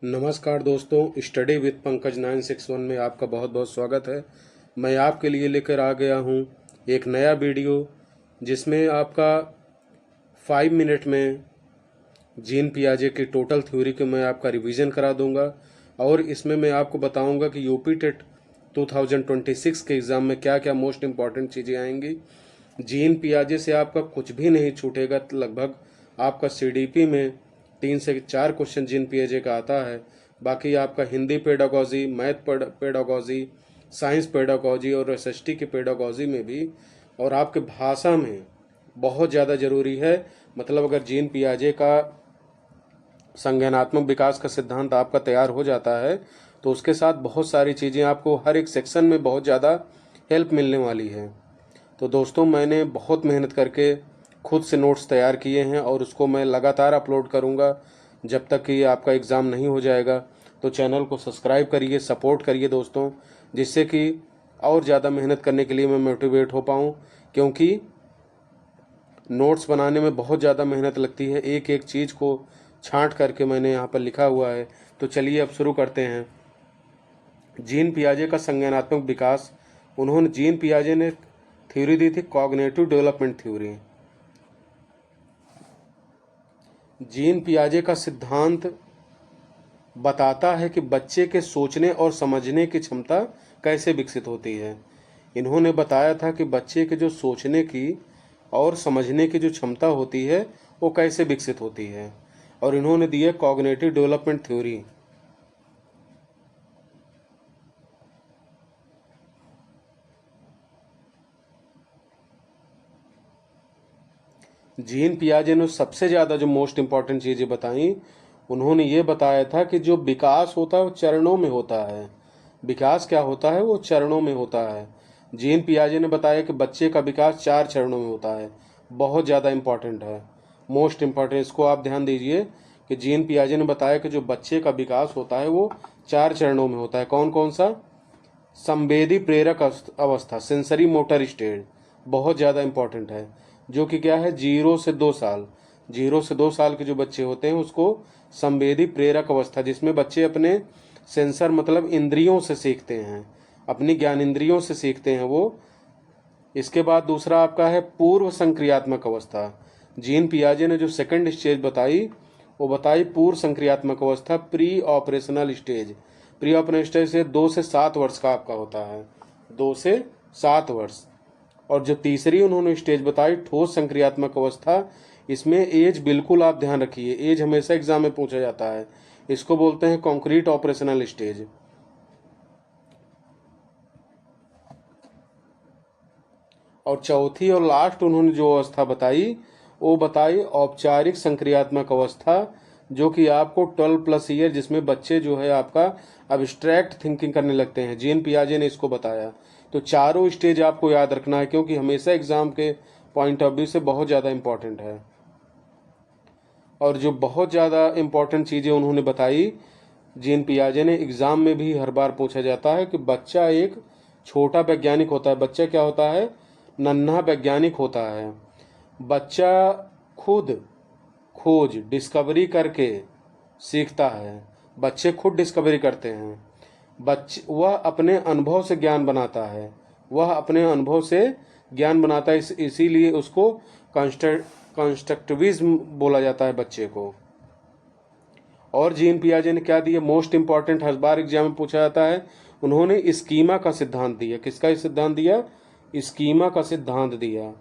नमस्कार दोस्तों, study with Pankaj 961 में आपका बहुत बहुत स्वागत है। मैं आपके लिए लेकर आ गया हूं एक नया वीडियो जिसमें आपका 5 मिनट में जीन पियाजे की टोटल थ्योरी को मैं आपका रिवीजन करा दूंगा और इसमें मैं आपको बताऊंगा कि यूपी टेट 2026 के एग्ज़ाम में क्या क्या मोस्ट इम्पॉर्टेंट चीज़ें आएंगी। जीन पियाजे से आपका कुछ भी नहीं छूटेगा। लगभग आपका सीडीपी में 3 से 4 क्वेश्चन जीन पियाजे का आता है। बाकी आपका Hindi pedagogy, math pedagogy, science pedagogy और एसएसटी की पेडागॉजी में भी और आपके भाषा में बहुत ज़्यादा ज़रूरी है। मतलब अगर जीन पियाजे का संज्ञानात्मक विकास का सिद्धांत आपका तैयार हो जाता है तो उसके साथ बहुत सारी चीज़ें आपको हर एक सेक्शन में बहुत ज़्यादा हेल्प मिलने वाली है। तो दोस्तों, मैंने बहुत मेहनत करके खुद से नोट्स तैयार किए हैं और उसको मैं लगातार अपलोड करूंगा जब तक कि आपका एग्ज़ाम नहीं हो जाएगा। तो चैनल को सब्सक्राइब करिए, सपोर्ट करिए दोस्तों, जिससे कि और ज़्यादा मेहनत करने के लिए मैं मोटिवेट हो पाऊँ, क्योंकि नोट्स बनाने में बहुत ज़्यादा मेहनत लगती है। एक एक चीज़ को छांट करके मैंने यहाँ पर लिखा हुआ है। तो चलिए अब शुरू करते हैं। जीन पियाजे का संज्ञानात्मक विकास। जीन पियाजे ने थ्योरी दी थी कॉग्निटिव डेवलपमेंट थ्योरी। जीन पियाजे का सिद्धांत बताता है कि बच्चे के सोचने और समझने की क्षमता कैसे विकसित होती है। इन्होंने बताया था कि बच्चे के जो सोचने की और समझने की जो क्षमता होती है वो कैसे विकसित होती है, और इन्होंने दी है कॉग्निटिव डेवलपमेंट थ्योरी। जीन पियाजे ने सबसे ज़्यादा जो मोस्ट इम्पॉर्टेंट चीज़ें बताई, उन्होंने ये बताया था कि जो विकास होता है वो चरणों में होता है। विकास क्या होता है, वो चरणों में होता है। जीन पियाजे ने बताया कि बच्चे का विकास 4 चरणों में होता है। बहुत ज़्यादा इम्पॉर्टेंट है, मोस्ट इम्पॉर्टेंट। इसको आप ध्यान दीजिए कि जीन पियाजे ने बताया कि जो बच्चे का विकास होता है वो 4 चरणों में होता है। कौन कौन सा? संवेदी प्रेरक अवस्था, सेंसरी मोटर स्टेज, बहुत ज़्यादा इम्पॉर्टेंट है, जो कि क्या है 0 से 2 साल। 0 से 2 साल के जो बच्चे होते हैं उसको संवेदी प्रेरक अवस्था, जिसमें बच्चे अपने सेंसर मतलब इंद्रियों से सीखते हैं, अपनी ज्ञान इंद्रियों से सीखते हैं वो। इसके बाद दूसरा आपका है पूर्व संक्रियात्मक अवस्था। जीन पियाजे ने जो सेकंड स्टेज बताई वो बताई पूर्व संक्रियात्मक अवस्था, pre operational stage. Pre operational stage से 2 से 7 वर्ष का आपका होता है, 2 से 7 वर्ष। और जो तीसरी उन्होंने स्टेज बताई ठोस संक्रियात्मक अवस्था, इसमें एज बिल्कुल आप ध्यान रखिए, एज हमेशा एग्जाम में पूछा जाता है। इसको बोलते हैं कॉन्क्रीट ऑपरेशनल स्टेज। और चौथी और लास्ट उन्होंने जो अवस्था बताई वो बताई औपचारिक संक्रियात्मक अवस्था, जो कि आपको 12+ ईयर, जिसमें बच्चे जो है आपका अब्स्ट्रैक्ट थिंकिंग करने लगते हैं। जीन पियाजे ने इसको बताया। तो चारों स्टेज आपको याद रखना है, क्योंकि हमेशा एग्जाम के पॉइंट ऑफ व्यू से बहुत ज़्यादा इम्पॉर्टेंट है। और जो बहुत ज़्यादा इम्पॉर्टेंट चीज़ें उन्होंने बताई जीन पियाजे ने, एग्ज़ाम में भी हर बार पूछा जाता है कि बच्चा एक छोटा वैज्ञानिक होता है। बच्चा क्या होता है? नन्हा वैज्ञानिक होता है। बच्चा खुद खोज डिस्कवरी करके सीखता है। बच्चे खुद डिस्कवरी करते हैं। वह अपने अनुभव से ज्ञान बनाता है। वह अपने अनुभव से ज्ञान बनाता है, इसीलिए उसको कंस्ट्रक्टिविज्म बोला जाता है बच्चे को। और जीन पियाजे ने क्या दिया मोस्ट इंपॉर्टेंट, हर बार एग्जाम में पूछा जाता है, उन्होंने स्कीमा का सिद्धांत दिया। किसका सिद्धांत दिया? स्कीमा का सिद्धांत दिया।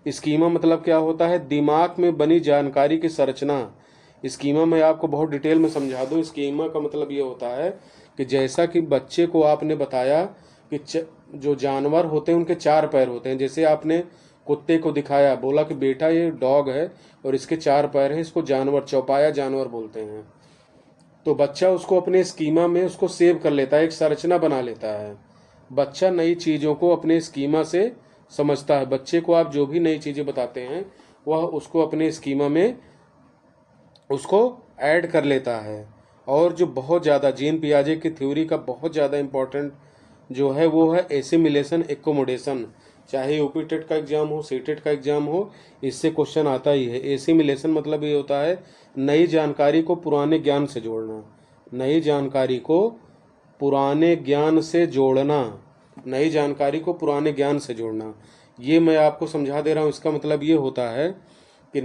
स्कीमा मतलब क्या होता है? दिमाग में बनी जानकारी की संरचना। स्कीमा मैं आपको बहुत डिटेल में समझा दूं। स्कीमा का मतलब ये होता है कि जैसा कि बच्चे को आपने बताया कि जो जानवर होते हैं उनके 4 पैर होते हैं। जैसे आपने कुत्ते को दिखाया, बोला कि बेटा ये डॉग है और इसके 4 पैर हैं, इसको जानवर, चौपाया जानवर बोलते हैं। तो बच्चा उसको अपने स्कीमा में उसको सेव कर लेता है, एक संरचना बना लेता है। बच्चा नई चीज़ों को अपने स्कीमा से समझता है। बच्चे को आप जो भी नई चीज़ें बताते हैं वह उसको अपने स्कीमा में उसको ऐड कर लेता है। और जो बहुत ज़्यादा जीन पियाजे की थ्योरी का बहुत ज़्यादा इम्पोर्टेंट जो है वो है एसिमिलेशन एक्कोमोडेशन। चाहे यूपी टेट का एग्जाम हो, सीटेट का एग्जाम हो, इससे क्वेश्चन आता ही है। एसिमिलेशन मतलब ये होता है नई जानकारी को पुराने ज्ञान से जोड़ना। नई जानकारी को पुराने ज्ञान से जोड़ना, नई जानकारी को पुराने ज्ञान से जोड़ना। ये मैं आपको समझा दे रहा हूँ। इसका मतलब ये होता है कि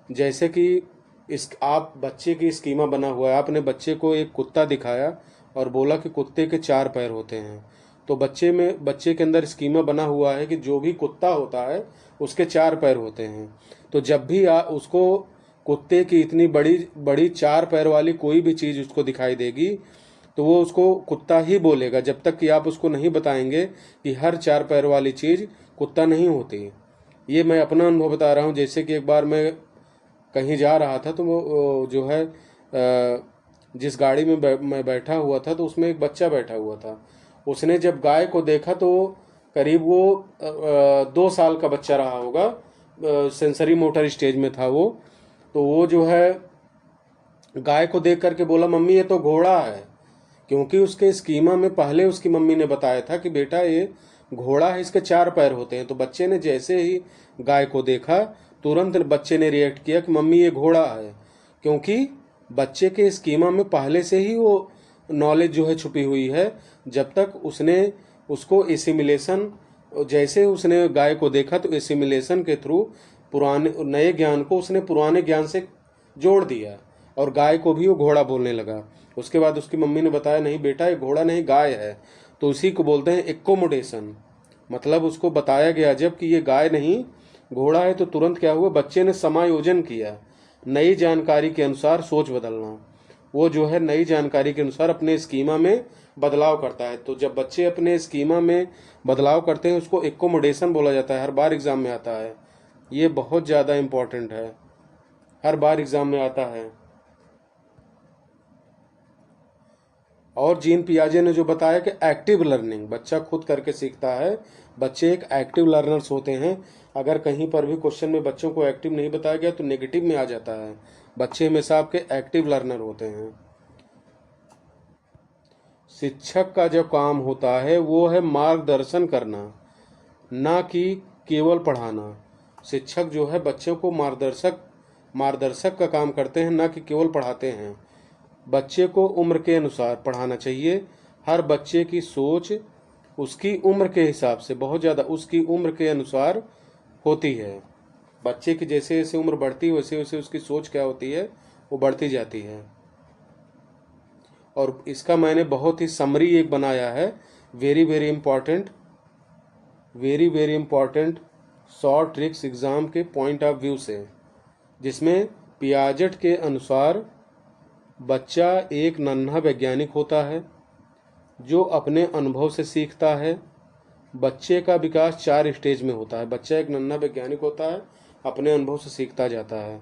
जैसे कि इस आप बच्चे की स्कीमा बना हुआ है, आपने बच्चे को एक कुत्ता दिखाया और बोला कि कुत्ते के 4 पैर होते हैं, तो बच्चे के अंदर स्कीमा बना हुआ है कि जो भी कुत्ता होता है उसके 4 पैर होते हैं। तो जब भी उसको कुत्ते की इतनी बड़ी बड़ी 4 पैर वाली कोई भी चीज़ उसको दिखाई देगी तो वो उसको कुत्ता ही बोलेगा, जब तक कि आप उसको नहीं बताएंगे कि हर 4 पैर वाली चीज़ कुत्ता नहीं होती। ये मैं अपना अनुभव बता रहा हूँ। जैसे कि एक बार मैं कहीं जा रहा था तो वो जो है जिस गाड़ी में मैं बैठा हुआ था तो उसमें एक बच्चा बैठा हुआ था। उसने जब गाय को देखा तो करीब वो 2 साल का बच्चा रहा होगा, सेंसरी मोटर स्टेज में था वो। तो वो जो है गाय को देख करके बोला, मम्मी ये तो घोड़ा है। क्योंकि उसके स्कीमा में पहले उसकी मम्मी ने बताया था कि बेटा ये घोड़ा है, इसके 4 पैर होते हैं। तो बच्चे ने जैसे ही गाय को देखा तुरंत बच्चे ने रिएक्ट किया कि मम्मी ये घोड़ा है, क्योंकि बच्चे के स्कीमा में पहले से ही वो नॉलेज जो है छुपी हुई है। जब तक उसने उसको एसिमिलेशन, जैसे उसने गाय को देखा तो एसिमिलेशन के थ्रू पुराने नए ज्ञान को उसने पुराने ज्ञान से जोड़ दिया और गाय को भी वो घोड़ा बोलने लगा। उसके बाद उसकी मम्मी ने बताया, नहीं बेटा ये घोड़ा नहीं गाय है। तो उसी को बोलते हैं एक्कोमोडेशन, मतलब उसको बताया गया जब कि ये गाय नहीं घोड़ा है, तो तुरंत क्या हुआ, बच्चे ने समायोजन किया। नई जानकारी के अनुसार सोच बदलना, वो जो है नई जानकारी के अनुसार अपने स्कीमा में बदलाव करता है। तो जब बच्चे अपने स्कीमा में बदलाव करते हैं उसको एक्कोमोडेशन बोला जाता है। हर बार एग्जाम में आता है, ये बहुत ज़्यादा इम्पोर्टेंट है, हर बार एग्जाम में आता है। और जीन पियाजे ने जो बताया कि एक्टिव लर्निंग, बच्चा खुद करके सीखता है, बच्चे एक एक्टिव लर्नर्स होते हैं। अगर कहीं पर भी क्वेश्चन में बच्चों को एक्टिव नहीं बताया गया तो नेगेटिव में आ जाता है। बच्चे हमेशा आपके एक्टिव लर्नर होते हैं। शिक्षक का जो काम होता है वो है मार्गदर्शन करना, ना कि केवल पढ़ाना। शिक्षक जो है बच्चों को मार्गदर्शक का काम करते हैं, ना कि केवल पढ़ाते हैं। बच्चे को उम्र के अनुसार पढ़ाना चाहिए। हर बच्चे की सोच उसकी उम्र के हिसाब से बहुत ज़्यादा उसकी उम्र के अनुसार होती है। बच्चे की जैसे जैसे उम्र बढ़ती है वैसे वैसे उसकी सोच क्या होती है, वो बढ़ती जाती है। और इसका मैंने बहुत ही समरी एक बनाया है, very very important short tricks exam के पॉइंट ऑफ व्यू से, जिसमें पियाजेट के अनुसार बच्चा एक नन्हा वैज्ञानिक होता है जो अपने अनुभव से सीखता है। बच्चे का विकास 4 स्टेज में होता है। बच्चा एक नन्हा वैज्ञानिक होता है, अपने अनुभव से सीखता जाता है,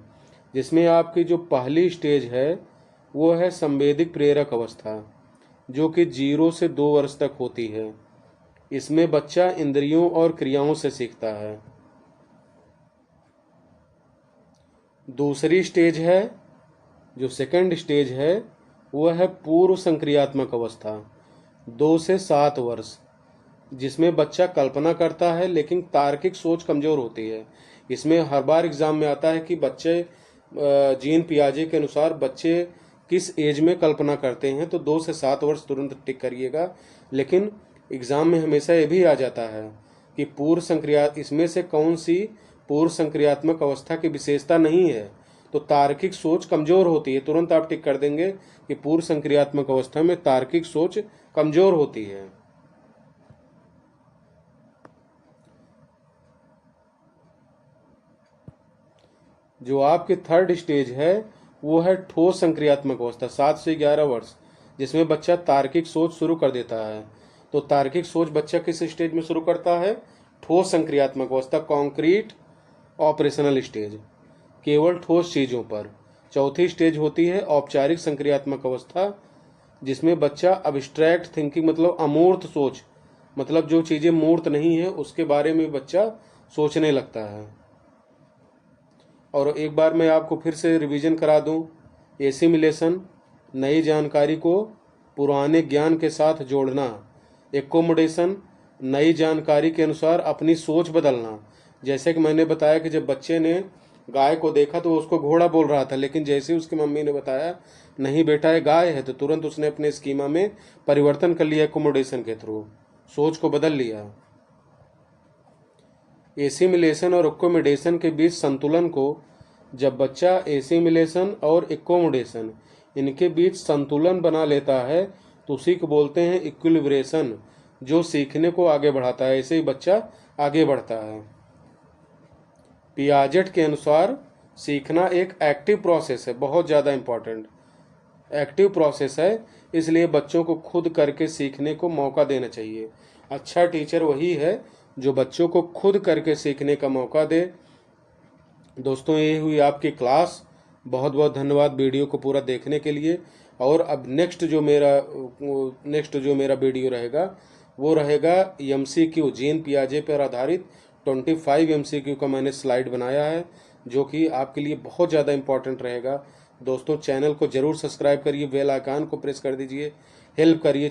जिसमें आपकी जो पहली स्टेज है वो है संवेदिक प्रेरक अवस्था, जो कि 0 से 2 वर्ष तक होती है। इसमें बच्चा इंद्रियों और क्रियाओं से सीखता है। दूसरी स्टेज है, जो सेकंड स्टेज है, वो है पूर्व संक्रियात्मक अवस्था, 2 से 7 वर्ष, जिसमें बच्चा कल्पना करता है लेकिन तार्किक सोच कमज़ोर होती है। इसमें हर बार एग्ज़ाम में आता है कि बच्चे जीन पियाजे के अनुसार बच्चे किस एज में कल्पना करते हैं, तो 2 से 7 वर्ष तुरंत टिक करिएगा। लेकिन एग्ज़ाम में हमेशा ये भी आ जाता है कि इसमें से कौन सी पूर्व संक्रियात्मक अवस्था की विशेषता नहीं है, तो तार्किक सोच कमज़ोर होती है। तुरंत आप टिक कर देंगे कि पूर्व संक्रियात्मक अवस्था में तार्किक सोच कमज़ोर होती है। जो आपकी थर्ड स्टेज है वो है ठोस संक्रियात्मक अवस्था, 7 से 11 वर्ष, जिसमें बच्चा तार्किक सोच शुरू कर देता है। तो तार्किक सोच बच्चा किस स्टेज में शुरू करता है? ठोस संक्रियात्मक अवस्था, कॉन्क्रीट ऑपरेशनल स्टेज, केवल ठोस चीज़ों पर। चौथी स्टेज होती है औपचारिक संक्रियात्मक अवस्था, जिसमें बच्चा अब्स्ट्रैक्ट थिंकिंग, मतलब अमूर्त सोच, मतलब जो चीज़ें मूर्त नहीं है उसके बारे में बच्चा सोचने लगता है। और एक बार मैं आपको फिर से रिवीजन करा दूं, एसिमिलेशन, नई जानकारी को पुराने ज्ञान के साथ जोड़ना। एकोमोडेशन, नई जानकारी के अनुसार अपनी सोच बदलना। जैसे कि मैंने बताया कि जब बच्चे ने गाय को देखा तो उसको घोड़ा बोल रहा था, लेकिन जैसे उसकी मम्मी ने बताया नहीं बेटा ये गाय है, तो तुरंत उसने अपने स्कीमा में परिवर्तन कर लिया, एकोमोडेशन के थ्रू सोच को बदल लिया। एसिमिलेशन और एकोमोडेशन के बीच संतुलन को, जब बच्चा एसिमिलेशन और एकोमोडेशन इनके बीच संतुलन बना लेता है तो उसी को बोलते हैं इक्विलिब्रेशन, जो सीखने को आगे बढ़ाता है। ऐसे ही बच्चा आगे बढ़ता है। पियाजेट के अनुसार सीखना एक एक्टिव प्रोसेस है, बहुत ज़्यादा इम्पॉर्टेंट एक्टिव प्रोसेस है, इसलिए बच्चों को खुद करके सीखने को मौका देना चाहिए। अच्छा टीचर वही है जो बच्चों को खुद करके सीखने का मौका दे। दोस्तों ये हुई आपकी क्लास, बहुत बहुत धन्यवाद वीडियो को पूरा देखने के लिए। और अब नेक्स्ट जो मेरा वीडियो रहेगा वो रहेगा MCQ, जीन पियाजे पर आधारित 25 MCQ का मैंने स्लाइड बनाया है, जो कि आपके लिए बहुत ज़्यादा इम्पोर्टेंट रहेगा। दोस्तों चैनल को ज़रूर सब्सक्राइब करिए, बेल आइकन को प्रेस कर दीजिए, हेल्प करिए